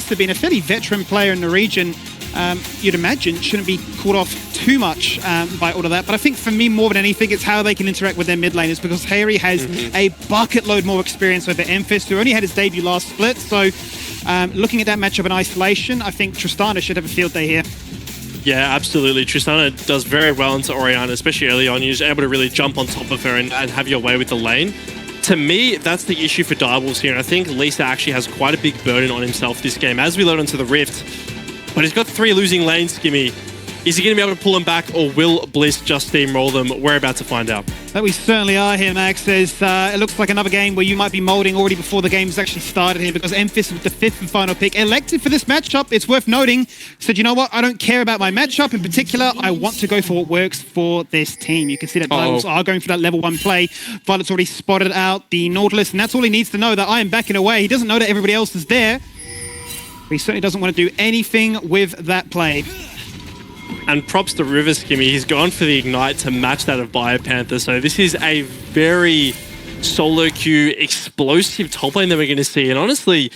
Lisa, being a fairly veteran player in the region, you'd imagine shouldn't be caught off too much by all of that. But I think for me, more than anything, it's how they can interact with their mid laners, because Harry has a bucket load more experience over Emphis, who only had his debut last split. So looking at that matchup in isolation, I think Tristana should have a field day here. Yeah, absolutely. Tristana does very well into Orianna, especially early on. You're just able to really jump on top of her and have your way with the lane. To me, that's the issue for Direwolves here, and I think Lisa actually has quite a big burden on himself this game as we load onto the Rift. But he's got 3 losing lanes, Skimmy. Is he going to be able to pull them back, or will Bliss just steamroll them? We're about to find out. That we certainly are here, Max. It looks like another game where you might be molding already before the game's actually started here, because Emphis with the 5th and final pick. Elected for this matchup, it's worth noting, said, you know what, I don't care about my matchup in particular. I want to go for what works for this team. You can see that Direwolves are going for that level 1 play. Violet's already spotted out the Nautilus, and that's all he needs to know, that I am backing away. He doesn't know that everybody else is there. But he certainly doesn't want to do anything with that play. And props to River, Skimmy. He's gone for the Ignite to match that of Biopanther. So this is a very solo queue, explosive top lane that we're going to see. And honestly,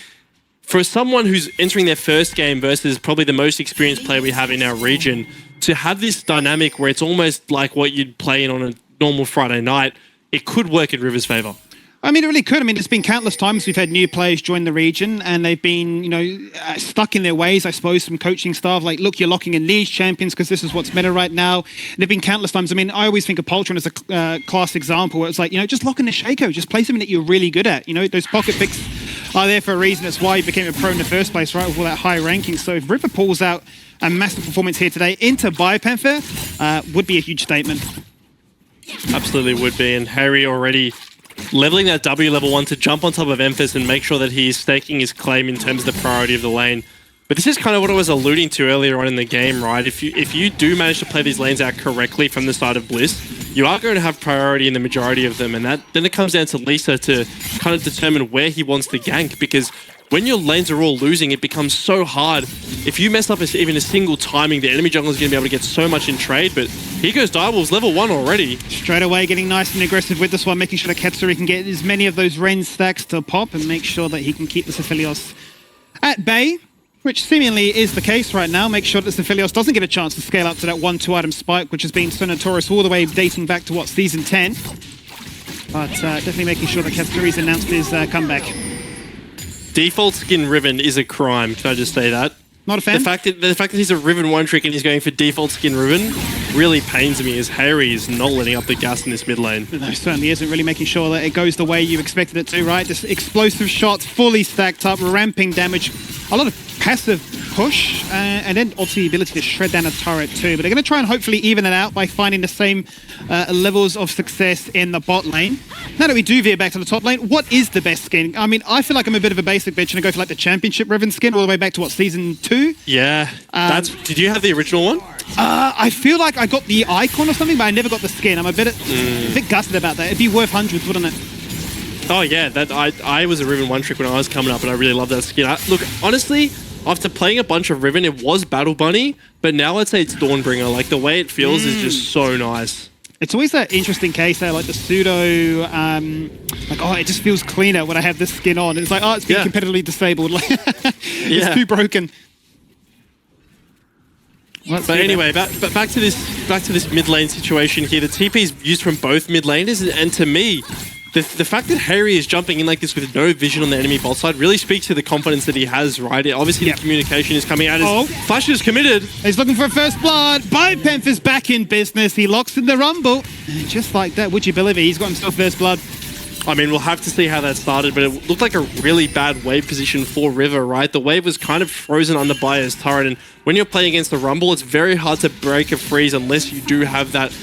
for someone who's entering their first game versus probably the most experienced player we have in our region, to have this dynamic where it's almost like what you'd play in on a normal Friday night, it could work in River's favor. I mean, it really could. I mean, it's been countless times we've had new players join the region, and they've been, you know, stuck in their ways, I suppose, from coaching staff. Like, look, you're locking in these champions because this is what's meta right now. And there've been countless times. I mean, I always think of Poltron as a class example where it's like, you know, just lock in the Shaco. Just play something that you're really good at. You know, those pocket picks are there for a reason. That's why you became a pro in the first place, right, with all that high ranking. So if River pulls out a massive performance here today into Biopanther, would be a huge statement. Absolutely would be. And Harry already leveling that W level 1 to jump on top of Emphis and make sure that he's staking his claim in terms of the priority of the lane. But this is kind of what I was alluding to earlier on in the game, right? If you do manage to play these lanes out correctly from the start of Bliss, you are going to have priority in the majority of them. And then it comes down to Lisa to kind of determine where he wants to gank, because when your lanes are all losing, it becomes so hard. If you mess up even a single timing, the enemy jungler is going to be able to get so much in trade. But here goes Direwolves, level 1 already. Straight away, getting nice and aggressive with this one, making sure that Katsuri can get as many of those Ren stacks to pop and make sure that he can keep the Aphelios at bay, which seemingly is the case right now. Make sure that Aphelios doesn't get a chance to scale up to that 1-2 item spike, which has been so notorious all the way dating back to, what, Season 10. But definitely making sure that Katsuri's announced his comeback. Default skin Riven is a crime, can I just say that? Not a fan? The fact that he's a Riven one-trick and he's going for default skin Riven really pains me, as Harry is not letting up the gas in this mid lane. No, certainly isn't, really making sure that it goes the way you expected it to, right? This explosive shots, fully stacked up, ramping damage, a lot of passive push, and then obviously the ability to shred down a turret too. But they're going to try and hopefully even it out by finding the same levels of success in the bot lane. Now that we do veer back to the top lane, what is the best skin? I mean, I feel like I'm a bit of a basic bitch and I go for like the championship Riven skin all the way back to, what, Season 2? Yeah. Did you have the original one? I feel like I got the icon or something, but I never got the skin. I'm a bit gutted about that. It'd be worth hundreds, wouldn't it? Oh yeah, I was a Riven one-trick when I was coming up, and I really loved that skin. Look, honestly, after playing a bunch of Riven, it was Battle Bunny, but now I'd say it's Dawnbringer. Like, the way it feels is just so nice. It's always that interesting case there, like the pseudo, like, oh, it just feels cleaner when I have this skin on. It's like, oh, it's been competitively disabled. Like, it's too broken. But anyway, back to this mid lane situation here. The TP is used from both mid laners, and to me, the fact that Harry is jumping in like this with no vision on the enemy bot side really speaks to the confidence that he has, right? Obviously, the communication is coming out. Flash is committed. He's looking for a first blood. Biopanther's back in business. He locks in the rumble. And just like that, would you believe it? He's got himself first blood. I mean, we'll have to see how that started, but it looked like a really bad wave position for River, right? The wave was kind of frozen under by his turret, and when you're playing against the Rumble, it's very hard to break a freeze unless you do have that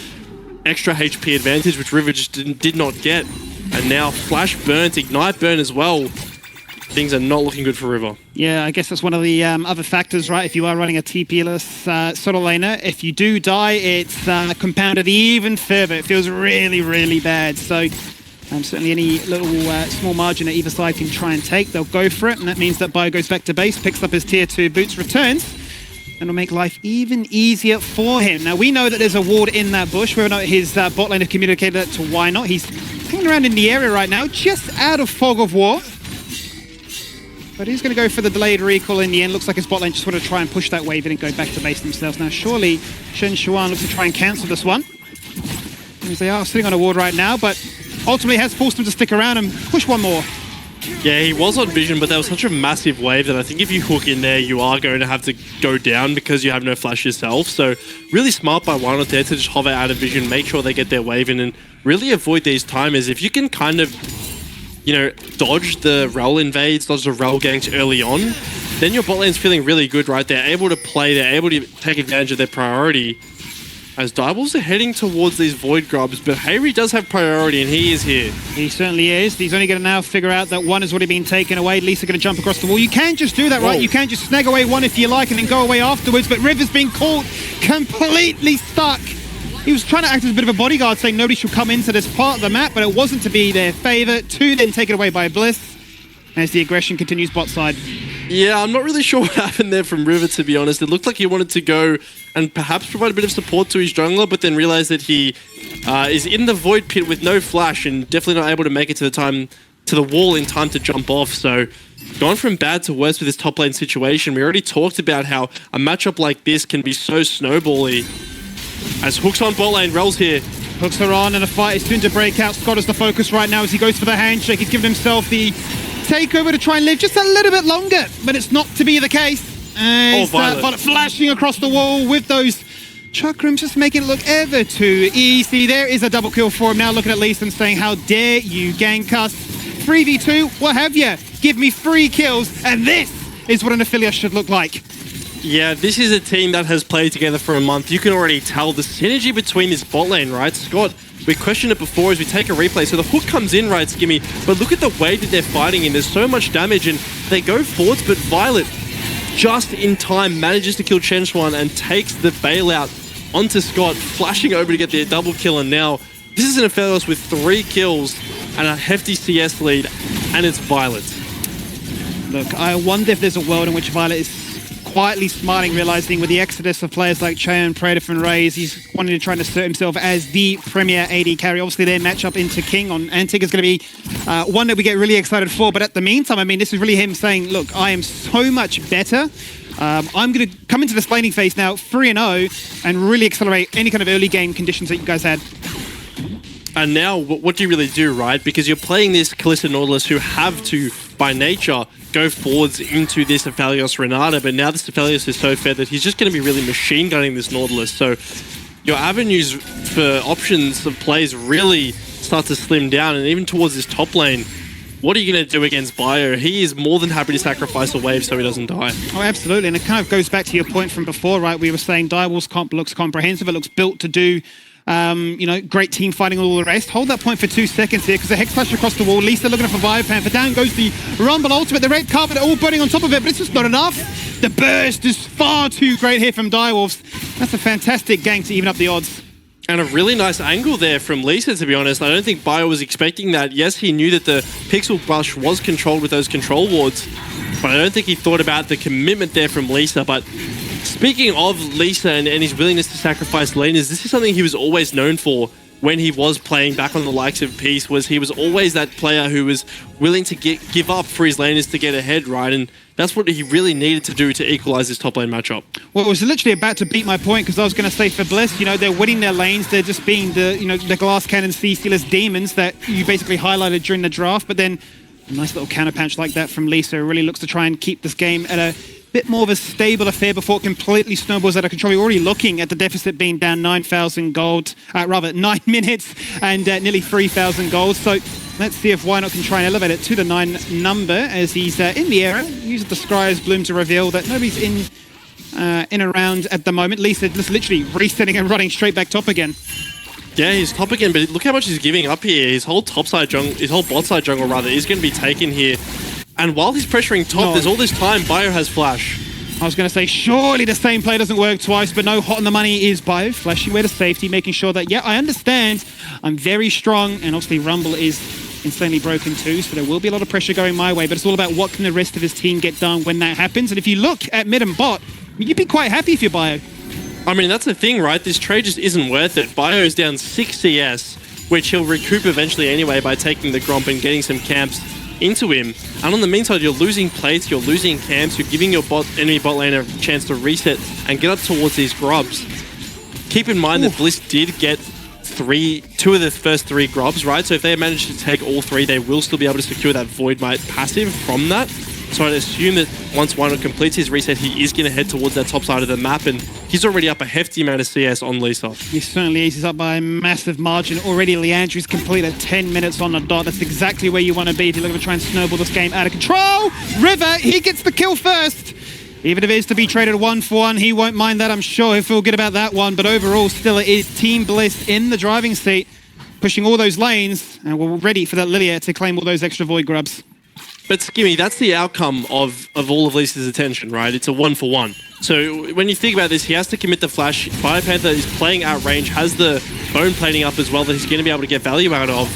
extra HP advantage, which River just did not get. And now Flash burns, Ignite burn as well. Things are not looking good for River. Yeah, I guess that's one of the other factors, right? If you are running a TP-less solo laner, if you do die, it's compounded even further. It feels really, really bad. So certainly any little small margin that either side can try and take, they'll go for it. And that means that Bio goes back to base, picks up his tier 2 boots, returns, and will make life even easier for him. Now, we know that there's a ward in that bush. Whether or not his bot lane have communicated that to why not. He's hanging around in the area right now, just out of fog of war. But he's going to go for the delayed recall in the end. Looks like his bot lane just want to try and push that wave in and go back to base themselves. Now, surely Shen Xuan looks to try and cancel this one. As they are sitting on a ward right now, but ultimately has forced them to stick around and push one more. Yeah, he was on vision, but there was such a massive wave that I think if you hook in there, you are going to have to go down because you have no flash yourself. So really smart by Wynot there to just hover out of vision, make sure they get their wave in, and really avoid these timers. If you can kind of, you know, dodge the rel invades, dodge the rel ganks early on, then your bot lane's feeling really good, right? They're able to play, they're able to take advantage of their priority. As Diabol's are heading towards these Void Grubs, but Hayri does have priority, and he is here. He certainly is. He's only going to now figure out that one has already been taken away. Lisa going to jump across the wall. You can just do that, right? You can just snag away one if you like and then go away afterwards, but River's been caught completely stuck. He was trying to act as a bit of a bodyguard, saying nobody should come into this part of the map, but it wasn't to be their favor. Two then taken away by Bliss as the aggression continues bot side. Yeah, I'm not really sure what happened there from River, to be honest. It looked like he wanted to go and perhaps provide a bit of support to his jungler, but then realized that he is in the Void Pit with no flash and definitely not able to make it to the wall in time to jump off. So gone from bad to worse with this top lane situation. We already talked about how a matchup like this can be so snowbally. As Hook's on bot lane, Rel's here. Hooks are on and a fight is soon to break out. Scott is the focus right now as he goes for the handshake. He's given himself the takeover to try and live just a little bit longer, but it's not to be the case. Violet flashing across the wall with those chakrams, just making it look ever too easy. There is a double kill for him now, looking at Lee Sin saying, how dare you gank us? 3v2, what have you? Give me 3 kills, and this is what an affiliate should look like. Yeah, this is a team that has played together for a month. You can already tell the synergy between this bot lane, right? Scott, we questioned it before as we take a replay. So the hook comes in, right, Skimmy? But look at the way that they're fighting in. There's so much damage, and they go forwards, but Violet, just in time, manages to kill Shen Xuan and takes the bailout onto Scott, flashing over to get the double kill. And now, this is an Aphelios with 3 kills and a hefty CS lead, and it's Violet. Look, I wonder if there's a world in which Violet is quietly smiling, realizing with the exodus of players like Cheon, Praetor, and Raze, he's wanting to try and assert himself as the premier AD carry. Obviously, their matchup into King on Antic is going to be one that we get really excited for. But at the meantime, I mean, this is really him saying, look, I am so much better. I'm going to come into this laning phase now 3-0 and really accelerate any kind of early game conditions that you guys had. And now, what do you really do, right? Because you're playing this Kalista Nautilus who have to, by nature, go forwards into this Aphelios Renata, but now this Aphelios is so fair that he's just going to be really machine gunning this Nautilus. So your avenues for options of plays really start to slim down, and even towards this top lane, what are you going to do against Bio? He is more than happy to sacrifice a wave so he doesn't die. Oh, absolutely, and it kind of goes back to your point from before, right? We were saying Direwolf's comp looks comprehensive, it looks built to do you know, great team fighting and all the rest. Hold that point for 2 seconds here because the Hex Flash across the wall. Lisa looking for Vive Panther. Down goes the Rumble Ultimate. The red carpet all burning on top of it, but it's just not enough. The burst is far too great here from Direwolves. That's a fantastic gank to even up the odds. And a really nice angle there from Lisa, to be honest. I don't think Bio was expecting that. Yes, he knew that the Pixel Brush was controlled with those control wards, but I don't think he thought about the commitment there from Lisa. But speaking of Lisa and his willingness to sacrifice laners, this is something he was always known for when he was playing back on the likes of Peace, was he was always that player who was willing to give up for his laners to get ahead, right? And that's what he really needed to do to equalize this top lane matchup. Well, it was literally about to beat my point because I was going to say for Bliss, you know, they're winning their lanes. They're just being the, you know, the glass cannon C-Stealers demons that you basically highlighted during the draft. But then a nice little counter punch like that from Lisa really looks to try and keep this game at a bit more of a stable affair before it completely snowballs out of control. We're already looking at the deficit being down 9,000 gold, rather 9 minutes and nearly 3,000 gold. So let's see if Wynot can try and elevate it to the 9 number as he's in the air. Uses the Scry's Bloom to reveal that nobody's in around at the moment. Lisa just literally resetting and running straight back top again. Yeah, he's top again, but look how much he's giving up here. His whole bot side jungle rather is going to be taken here. And while he's pressuring top, there's all this time, Bio has flash. I was going to say, surely the same play doesn't work twice, but no, hot on the money is Bio, flashing away to safety, making sure that, yeah, I understand, I'm very strong, and obviously Rumble is insanely broken too, so there will be a lot of pressure going my way, but it's all about what can the rest of his team get done when that happens. And if you look at mid and bot, you'd be quite happy if you're Bio. I mean, that's the thing, right? This trade just isn't worth it. Bio is down 6 CS, which he'll recoup eventually anyway by taking the Gromp and getting some camps into him. And on the mean side, you're losing plates, you're losing camps, you're giving your enemy bot lane a chance to reset and get up towards these grubs. Keep in mind that Bliss did get two of the first 3 grubs, right? So if they manage to take all 3, they will still be able to secure that Void Might passive from that. So I'd assume that once Wino completes his reset, he is going to head towards that top side of the map, and he's already up a hefty amount of CS on Lisa. He certainly is. He's up by a massive margin. Already Leandri's completed 10 minutes on the dot. That's exactly where you want to be if you're looking to try and snowball this game out of control. River, he gets the kill first. Even if it is to be traded 1-for-1, he won't mind that. I'm sure he'll feel good about that one. But overall, still it is Team Bliss in the driving seat, pushing all those lanes, and we're ready for that Lilia to claim all those extra Void grubs. But Skimmy, that's the outcome of all of Lisa's attention, right? It's a 1-for-1. So when you think about this, he has to commit the flash. Fire Panther is playing out range, has the bone plating up as well that he's going to be able to get value out of.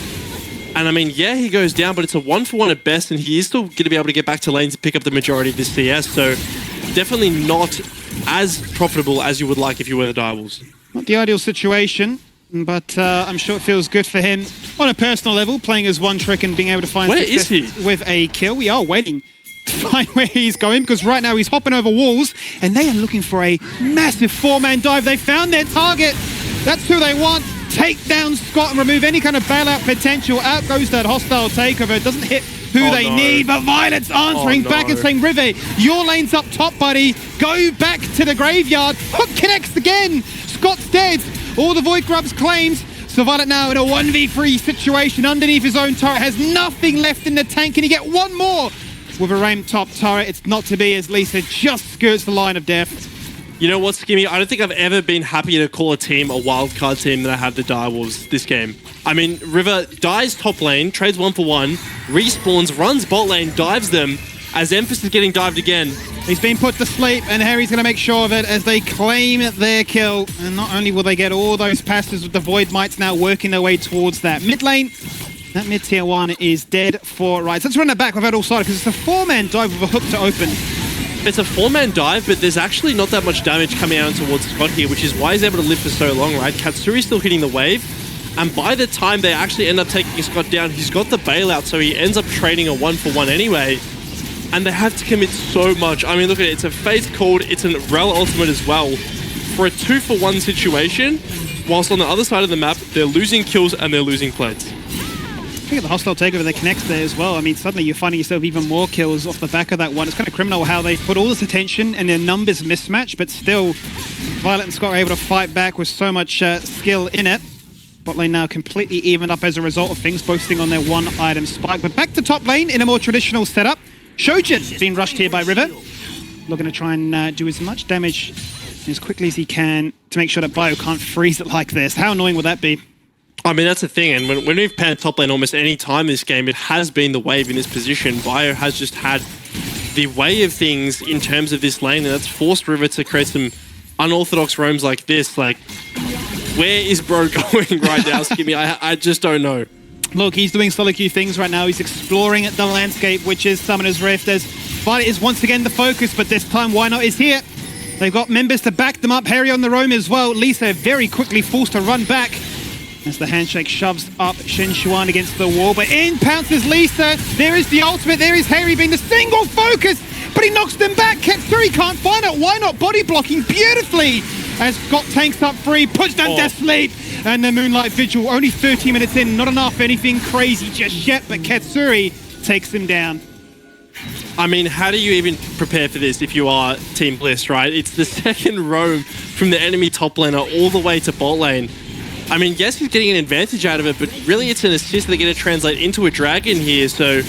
And I mean, yeah, he goes down, but it's a 1-for-1 at best, and he is still going to be able to get back to lanes and pick up the majority of this CS. So definitely not as profitable as you would like if you were the Direwolves. Not the ideal situation, but I'm sure it feels good for him on a personal level, playing as one trick and being able to find success with a kill. We are waiting to find where he's going, because right now he's hopping over walls, and they are looking for a massive 4-man dive. They found their target. That's who they want. Take down Scott and remove any kind of bailout potential. Out goes that hostile takeover. It doesn't hit who they need, but Violet's answering back and saying, Rive, your lane's up top, buddy. Go back to the graveyard. Hook connects again. Scott's dead. All the Void grubs claimed. So Violet now in a 1v3 situation underneath his own turret. Has nothing left in the tank. Can he get one more? With a rain top turret, it's not to be, as Lisa just skirts the line of death. You know what, Skimmy? I don't think I've ever been happier to call a team a wildcard team than I have the Direwolves this game. I mean, River dies top lane, trades 1-for-1, respawns, runs bot lane, dives them, as Emphas is getting dived again. He's been put to sleep, and Harry's going to make sure of it as they claim their kill. And not only will they get all those passes with the Void Mites now working their way towards that mid lane, that mid tier 1 is dead for right. So let's run it back with that all started, because it's a 4-man dive with a hook to open. It's a 4-man dive, but there's actually not that much damage coming out towards Scott here, which is why he's able to live for so long, right? Katsuri's still hitting the wave, and by the time they actually end up taking Scott down, he's got the bailout, so he ends up trading a 1-for-1 anyway, and they have to commit so much. I mean, look at it, it's a Faith called, it's an Rel ultimate as well. For a 2-for-1 situation, whilst on the other side of the map, they're losing kills and they're losing plates. Look at the hostile takeover that connects there as well. I mean, suddenly you're finding yourself even more kills off the back of that one. It's kind of criminal how they put all this attention and their numbers mismatch, but still, Violet and Scott are able to fight back with so much skill in it. Bot lane now completely evened up as a result of things, boasting on their 1-item spike. But back to top lane in a more traditional setup. Shojin being rushed here by River. Looking to try and do as much damage as quickly as he can to make sure that Bio can't freeze it like this. How annoying would that be? I mean, that's the thing, and when we've panned top lane almost any time this game, it has been the wave in this position. Bio has just had the way of things in terms of this lane, and that's forced River to create some unorthodox roams like this. Like, where is bro going right now, Skimmy? I just don't know. Look, he's doing solo queue things right now. He's exploring the landscape, which is Summoner's Rift, as Violet is once again the focus, but this time Why Not is here. They've got members to back them up. Harry on the roam as well. Lisa very quickly forced to run back as the handshake shoves up Shen Xuan against the wall, but in pounces Lisa. There is the ultimate, there is Harry being the single focus, but he knocks them back. Katsuri can't find it. Why Not body blocking beautifully as Scott tanks up free, puts them to sleep, and the Moonlight Vigil only 30 minutes in, not enough anything crazy just yet, but Katsuri takes him down. I mean, how do you even prepare for this if you are Team Bliss, right? It's the second roam from the enemy top laner all the way to bot lane. I mean, yes, he's getting an advantage out of it, but really it's an assist they're going to translate into a dragon here, so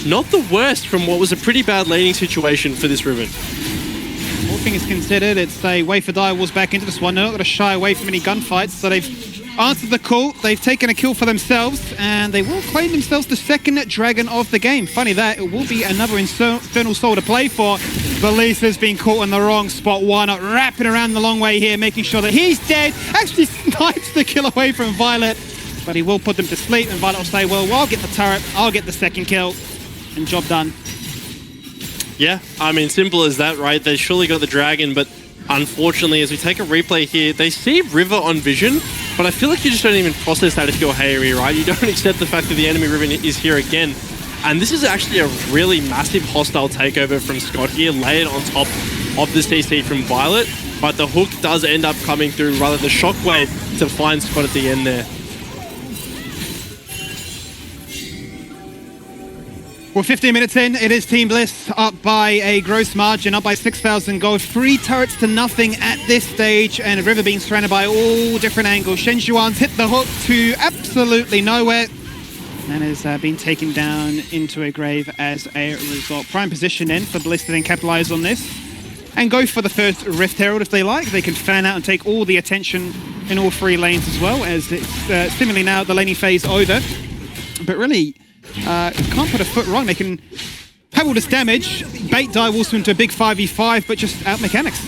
not the worst from what was a pretty bad laning situation for this Riven. All things considered, it's a way for Direwolves back into this one. They're not going to shy away from any gunfights, so they've answered the call. They've taken a kill for themselves, and they will claim themselves the second dragon of the game. Funny that, it will be another Infernal Soul to play for, but Lisa's been caught in the wrong spot. Why Not wrapping around the long way here, making sure that he's dead. Actually snipes the kill away from Violet, but he will put them to sleep, and Violet will say, well, I'll get the turret, I'll get the second kill, and job done. Yeah, I mean, simple as that, right? They surely got the dragon, but unfortunately, as we take a replay here, they see River on vision, but I feel like you just don't even process that if you're Harry, right? You don't accept the fact that the enemy River is here again. And this is actually a really massive hostile takeover from Scott here, layered on top of the CC from Violet. But the hook does end up coming through, rather the shockwave to find Scott at the end there. Well, 15 minutes in, it is Team Bliss up by a gross margin, up by 6,000 gold. 3 turrets to nothing at this stage, and River being surrounded by all different angles. Shenxuan's hit the hook to absolutely nowhere, and has been taken down into a grave as a result. Prime position in for Bliss to then capitalize on this and go for the first Rift Herald if they like. They can fan out and take all the attention in all 3 lanes as well, as it's seemingly now the laning phase over. But really, can't put a foot wrong. They can have all this damage, bait Direwolves into a big 5v5, but just out mechanics.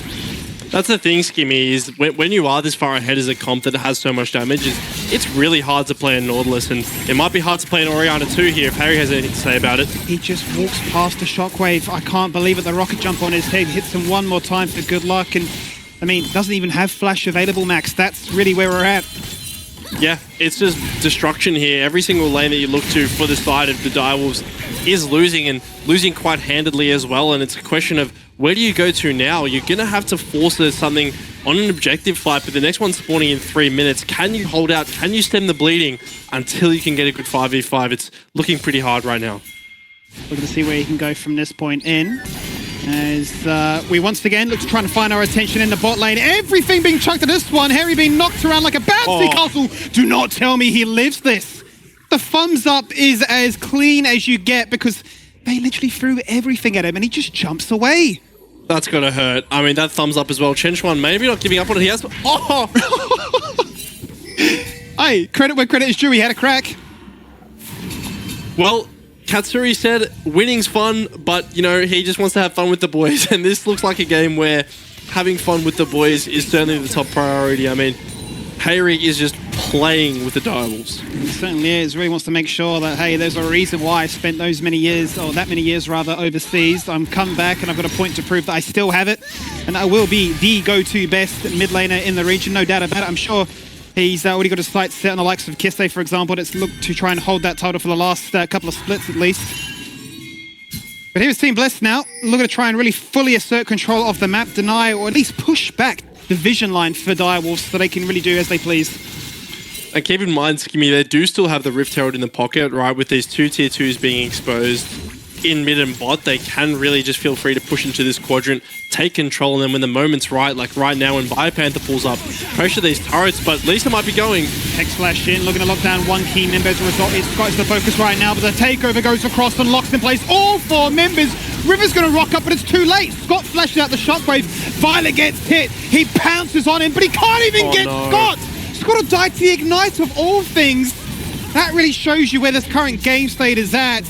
That's the thing, Skimmy, is when you are this far ahead as a comp that has so much damage, it's really hard to play a Nautilus, and it might be hard to play an Orianna too here if Harry has anything to say about it. He just walks past the shockwave. I can't believe it. The rocket jump on his head hits him one more time for good luck, and I mean, doesn't even have flash available, Max. That's really where we're at. Yeah, it's just destruction here. Every single lane that you look to for the side of the Direwolves is losing, and losing quite handedly as well. And it's a question of where do you go to now? You're going to have to force something on an objective fight, but the next one's spawning in 3 minutes. Can you hold out? Can you stem the bleeding until you can get a good 5v5? It's looking pretty hard right now. We're going to see where he can go from this point in. As we once again look to try and find our attention in the bot lane. Everything being chucked at this one. Harry being knocked around like a bouncy castle. Do not tell me he lives this. The thumbs up is as clean as you get because they literally threw everything at him and he just jumps away. That's going to hurt. I mean, that thumbs up as well. Shenxuan maybe not giving up on it. He has... Oh! Hey, credit where credit is due. He had a crack. Well, Katsuri said winning's fun, but, you know, he just wants to have fun with the boys. And this looks like a game where having fun with the boys is certainly the top priority. I mean, Hayrik is just playing with the Direwolves. He certainly is. Really wants to make sure that, hey, there's a reason why I spent those many years, or that many years rather, overseas. I'm come back and I've got a point to prove that I still have it. And I will be the go-to best mid laner in the region, no doubt about it. I'm sure he's already got his sights set on the likes of Kisse, for example. Let's look to try and hold that title for the last couple of splits at least. But here's Team Bliss now, looking to try and really fully assert control of the map, deny or at least push back the vision line for Direwolves so they can really do as they please. And keep in mind, Skimmy, they do still have the Rift Herald in the pocket, right? With these 2 tier 2s being exposed in mid and bot, they can really just feel free to push into this quadrant, take control, and then when the moment's right, like right now when Biopanther pulls up, pressure these turrets, but Lisa might be going. Hex flash in, looking to lock down one key member as a result. It's got the focus right now, but the takeover goes across and locks in place all 4 members. River's going to rock up, but it's too late. Scott flashes out the shockwave. Violet gets hit. He pounces on him, but he can't even get Scott. Scott will die to the Ignite of all things. That really shows you where this current game state is at.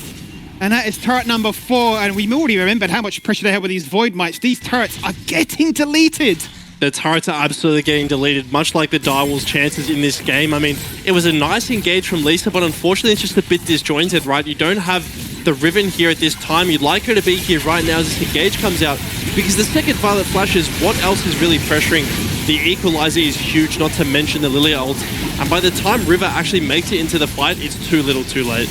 And that is turret number 4. And we already remembered how much pressure they have with these Void Mites. These turrets are getting deleted. The turrets are absolutely getting deleted, much like the Direwolves' chances in this game. I mean, it was a nice engage from Lisa, but unfortunately it's just a bit disjointed, right? You don't have the Riven here at this time. You'd like her to be here right now as this engage comes out, because the second Violet flashes, what else is really pressuring? The Equalizer is huge, not to mention the Lilia ult. And by the time River actually makes it into the fight, it's too little too late.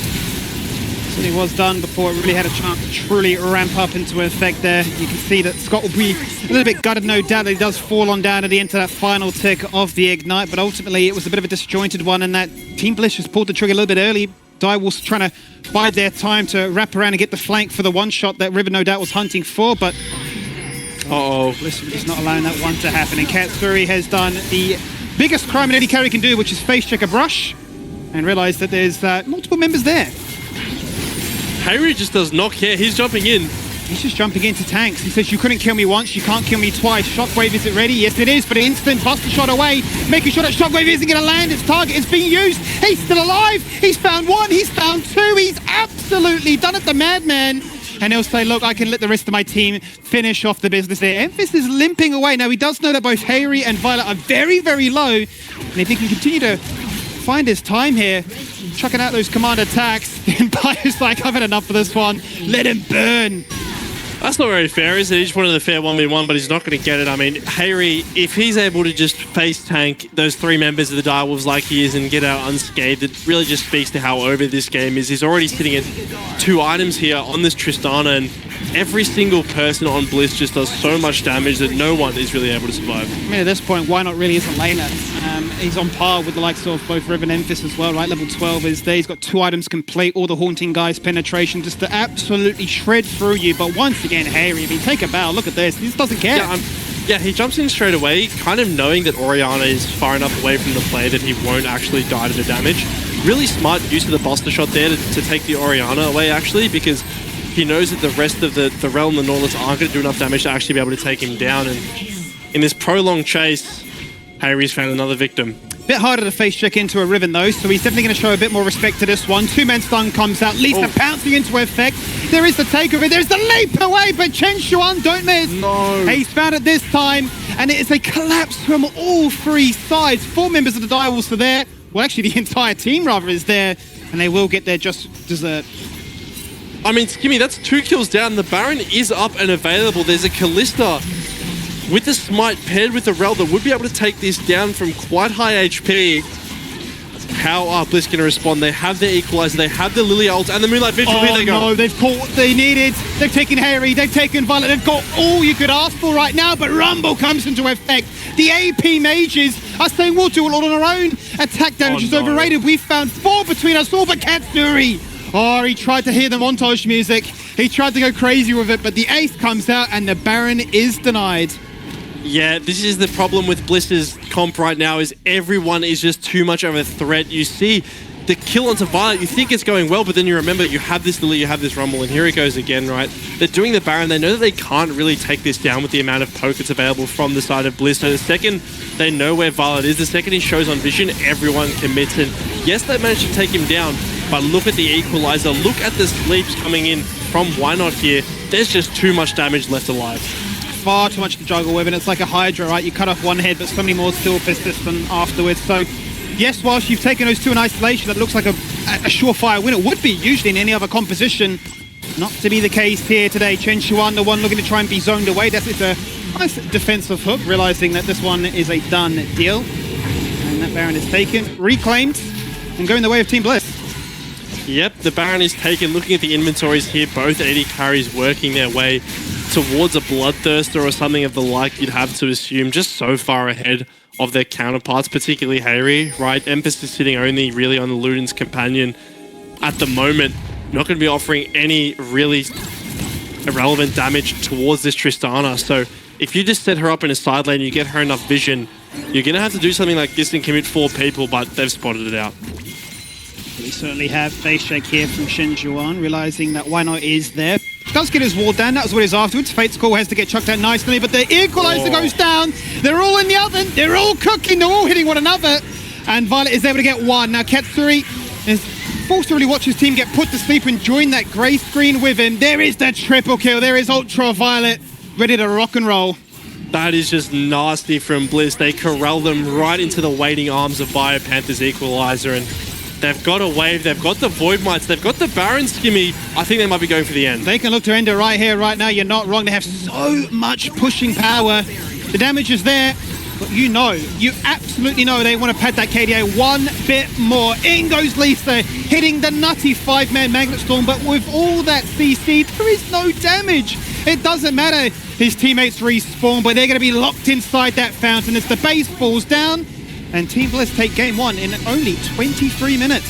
It was done before it really had a chance to truly ramp up into effect there. You can see that Scott will be a little bit gutted, no doubt, that he does fall on down at the end of that final tick of the Ignite, but ultimately it was a bit of a disjointed one, and that Team Bliss just pulled the trigger a little bit early. Direwolves trying to bide their time to wrap around and get the flank for the one shot that River no doubt was hunting for, but Bliss was just not allowing that one to happen. And Katsuri has done the biggest crime an AD carry can do, which is face check a brush, and realize that there's multiple members there. Hayri just does not care. He's jumping in. He's just jumping into tanks. He says, you couldn't kill me once, you can't kill me twice. Shockwave, is it ready? Yes, it is, but an instant buster shot away, making sure that Shockwave isn't going to land. Its target is being used. He's still alive. He's found 1. He's found 2. He's absolutely done it, the madman. And he'll say, look, I can let the rest of my team finish off the business there. Emphis is limping away. Now, he does know that both Hayri and Violet are very, very low. And if he can continue to find his time here, chucking out those command attacks, then Bio's like, I've had enough of this one. Let him burn. That's not very fair, is it? He just wanted a fair 1v1, but he's not going to get it. I mean, Harry, if he's able to just face tank those 3 members of the Direwolves like he is and get out unscathed, it really just speaks to how over this game is. He's already sitting at 2 items here on this Tristana, and every single person on Bliss just does so much damage that no one is really able to survive. I mean, at this point, why not really is a laner? He's on par with the likes of both Riv and Emphis as well, right? Level 12 is there. He's got 2 items complete, all the Haunting Guys penetration, just to absolutely shred through you. But once again, Harry, if you take a bow, look at this. He just doesn't care. Yeah, he jumps in straight away, kind of knowing that Orianna is far enough away from the play that he won't actually die to the damage. Really smart use of the Buster Shot there to take the Orianna away, actually, because he knows that the rest of the Realm and the Nautilus aren't going to do enough damage to actually be able to take him down. And in this prolonged chase, Harry's found another victim. Bit harder to face check into a Riven though, so he's definitely going to show a bit more respect to this one. 2-man stun comes out, Lisa pouncing into effect. There is the takeover, there's the leap away, but Chen Xuan don't miss. No. He's found it this time, and it is a collapse from all 3 sides. 4 members of the Direwolves are there. Well, actually, the entire team, rather, is there, and they will get their just dessert. I mean, Skimmy, that's 2 kills down. The Baron is up and available. There's a Callista with the Smite paired with the Rel that would be able to take this down from quite high HP. How are Bliss going to respond? They have their Equalizer, they have the Lily ult, and the Moonlight Vigil. Here they go. No, they've caught what they needed. They've taken Harry, they've taken Violet, they've got all you could ask for right now, but Rumble comes into effect. The AP mages are saying we'll do it all on our own. Attack damage is overrated. We found 4 between us all, but Katsuri. Oh, he tried to hear the montage music. He tried to go crazy with it, but the ace comes out and the Baron is denied. Yeah, this is the problem with Bliss's comp right now, is everyone is just too much of a threat. You see the kill onto Violet, you think it's going well, but then you remember you have this Lily, you have this Rumble, and here it goes again, right? They're doing the Baron. They know that they can't really take this down with the amount of poke that's available from the side of Bliss. So the second they know where Violet is, the second he shows on vision, everyone commits. And yes, they managed to take him down, but look at the Equalizer. Look at the sleeps coming in from Why Not here. There's just too much damage left alive. Far too much to juggle with, and it's like a Hydra, right? You cut off one head, but so many more still persistent afterwards. So, yes, whilst you've taken those 2 in isolation, that looks like a surefire win. It would be usually in any other composition. Not to be the case here today. Chen Xuan, the one looking to try and be zoned away. It's a nice defensive hook, realizing that this one is a done deal. And that Baron is taken, reclaimed, and going the way of Team Bliss. Yep, the Baron is taken. Looking at the inventories here, both AD carries working their way towards a Bloodthirster or something of the like, you'd have to assume, just so far ahead of their counterparts, particularly Harry, right? Emphasis sitting only really on the Luden's companion at the moment. Not going to be offering any really irrelevant damage towards this Tristana. So if you just set her up in a side lane, you get her enough vision, you're going to have to do something like this and commit 4 people, but they've spotted it out. We certainly have face check here from Chen Xuan, realizing that Why Not is there. Does get his wall down, that was what it is afterwards. Fate's Call has to get chucked out nicely, but the Equalizer goes down. They're all in the oven, they're all cooking, they're all hitting one another. And Violet is able to get 1. Now Katsuri is forced to really watch his team get put to sleep and join that grey screen with him. There is the triple kill, there is Ultra Violet, ready to rock and roll. That is just nasty from Bliss. They corral them right into the waiting arms of Biopanther's Equalizer, and they've got a wave, they've got the Void Mites, they've got the Baron Skimmy. I think they might be going for the end. They can look to end it right here, right now. You're not wrong. They have so much pushing power. The damage is there, but you absolutely know they want to pad that KDA 1 bit more. In goes Lisa, hitting the nutty 5-man Magnet Storm, but with all that CC, there is no damage. It doesn't matter. His teammates respawn, but they're going to be locked inside that fountain as the base falls down. And Team Bliss take game 1 in only 23 minutes.